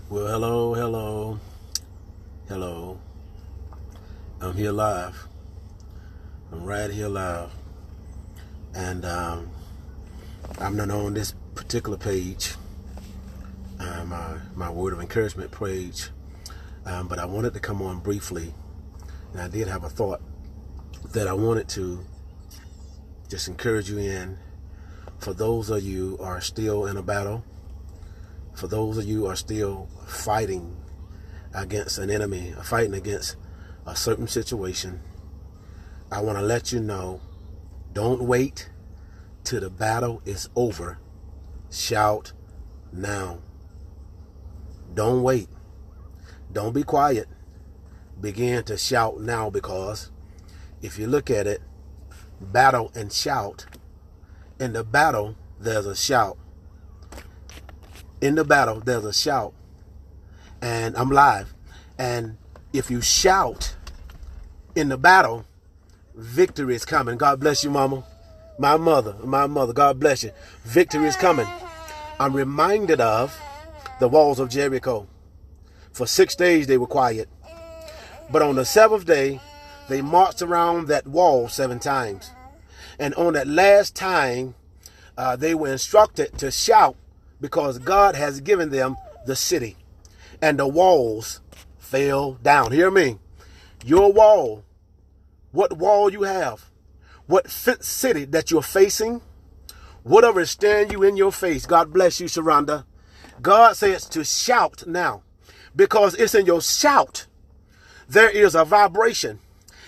Well, hello. I'm here live. I'm right here live. And I'm not on this particular page, my word of encouragement page, but I wanted to come on briefly. And I did have a thought that I wanted to just encourage you in. For those of you who are still in a battle, for those of you who are still fighting against an enemy, fighting against a certain situation, I want to let you know, don't wait till the battle is over. Shout now. Don't wait. Don't be quiet. Begin to shout now, because if you look at it, battle and shout. In the battle, there's a shout. In the battle, there's a shout. And I'm live. And if you shout in the battle, victory is coming. God bless you, mama. My mother, God bless you. Victory is coming. I'm reminded of the walls of Jericho. For 6 days they were quiet. But on the seventh day, they marched around that wall 7 times. And on that last time, they were instructed to shout, because God has given them the city. And the walls fell down. Hear me. Your wall, what wall you have, what city that you're facing, whatever is staring you in your face. God bless you, Sharonda. God says to shout now, because it's in your shout there is a vibration.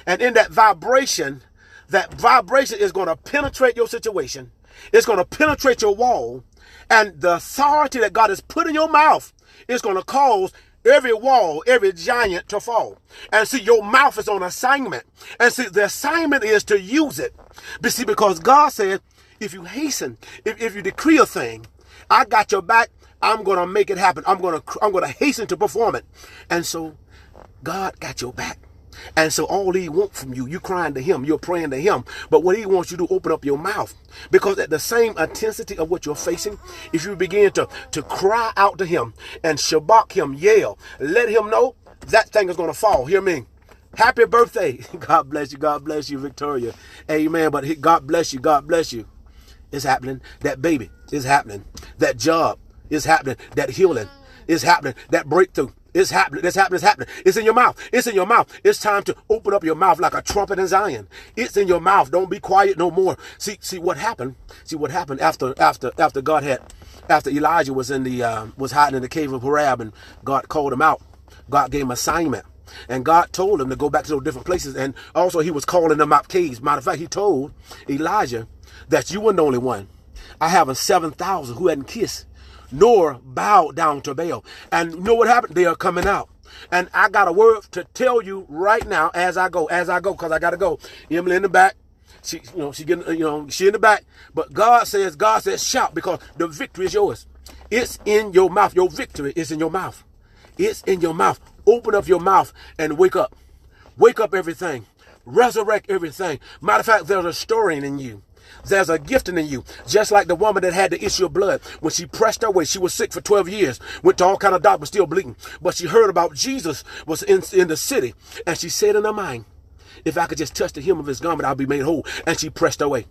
And in that vibration is going to penetrate your situation. It's going to penetrate your wall. And the authority that God has put in your mouth is going to cause every wall, every giant to fall. And see, your mouth is on assignment. And see, the assignment is to use it. But see, because God said, if you hasten, if you decree a thing, I got your back. I'm going to make it happen. I'm going to hasten to perform it. And so God got your back. And so all he wants from you, you crying to him, you're praying to him. But what he wants you to do, open up your mouth. Because at the same intensity of what you're facing, if you begin to cry out to him and shabak him, yell, let him know, that thing is going to fall. Hear me? Happy birthday. God bless you, Victoria. Amen. But God bless you. It's happening. That baby is happening. That job is happening. That healing is happening. That breakthrough. It's happening. It's in your mouth. It's time to open up your mouth like a trumpet in Zion. It's in your mouth. Don't be quiet no more. See what happened after Elijah was was hiding in the cave of Horeb, and God called him out. God gave him assignment. And God told him to go back to those different places. And also he was calling them out caves. Matter of fact, he told Elijah that you weren't the only one. I have 7,000 who hadn't kissed nor bowed down to Baal. And you know what happened? They are coming out. And I got a word to tell you right now as I go, because I got to go. Emily in the back. She in the back. But God says, shout, because the victory is yours. It's in your mouth. Your victory is in your mouth. It's in your mouth. Open up your mouth and wake up. Wake up everything. Resurrect everything. Matter of fact, there's a story in you. There's a gifting in you. Just like the woman that had the issue of blood. When she pressed her way, she was sick for 12 years. Went to all kind of doctors, still bleeding. But she heard about Jesus was in the city. And she said in her mind, if I could just touch the hem of his garment, I'll be made whole. And she pressed her way.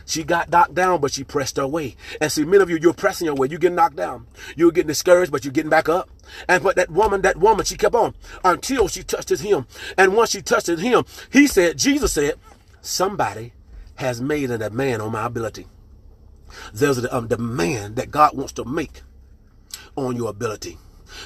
She got knocked down, but she pressed her way. And see, many of you, you're pressing your way. You're getting knocked down. You're getting discouraged, but you're getting back up. But that woman, she kept on until she touched his hem. And once she touched his hem, Jesus said, somebody has made a demand on my ability. There's a demand that God wants to make on your ability.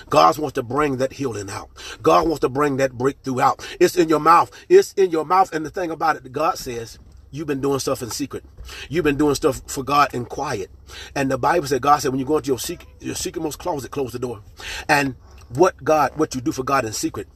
God wants to bring that healing out. God wants to bring that breakthrough out. It's in your mouth. It's in your mouth. And the thing about it, God says, you've been doing stuff in secret. You've been doing stuff for God in quiet. And the Bible said, God said, when you go into your secret most closet, close the door. And what you do for God in secret,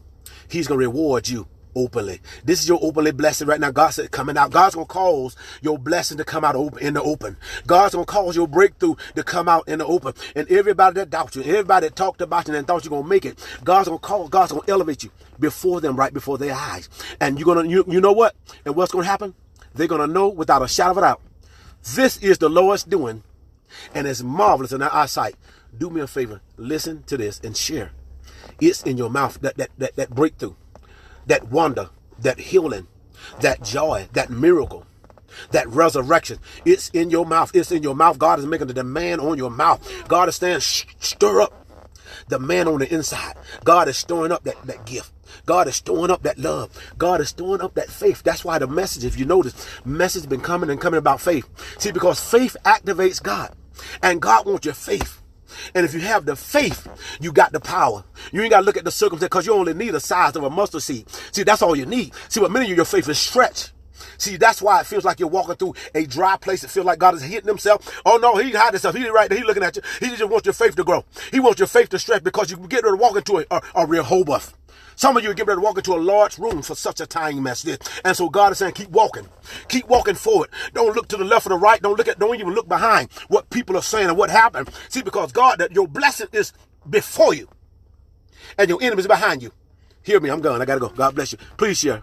he's going to reward you openly. This is your openly blessing right now. God said coming out. God's going to cause your blessing to come out in the open. God's going to cause your breakthrough to come out in the open. And everybody that doubts you, everybody that talked about you and thought you're going to make it, God's going to elevate you before them, right before their eyes. And you know what? And what's going to happen? They're going to know without a shadow of a doubt. This is the Lord's doing, and it's marvelous in our eyesight. do me a favor. Listen to this and share. It's in your mouth, that breakthrough, that wonder, that healing, that joy, that miracle, that resurrection. It's in your mouth. It's in your mouth. God is making the demand on your mouth. God is saying, stir up the man on the inside. God is storing up that gift. God is storing up that love. God is storing up that faith. That's why the message, if you notice, message has been coming and coming about faith. See, because faith activates God, and God wants your faith. And if you have the faith, you got the power. You ain't got to look at the circumstance, because you only need the size of a mustard seed. See, that's all you need. See, but many of your faith is stretched. See, that's why it feels like you're walking through a dry place. It feels like God is hitting himself. Oh, no, he's hiding himself. He's right there. He's looking at you. He just wants your faith to grow. He wants your faith to stretch, because you get ready to walk into a Rehoboth. Some of you get ready to walk into a large room for such a time as this. And so God is saying, keep walking. Keep walking forward. Don't look to the left or the right. Don't even look behind what people are saying and what happened. See, because God, that your blessing is before you and your enemy is behind you. Hear me. I'm gone. I got to go. God bless you. Please share.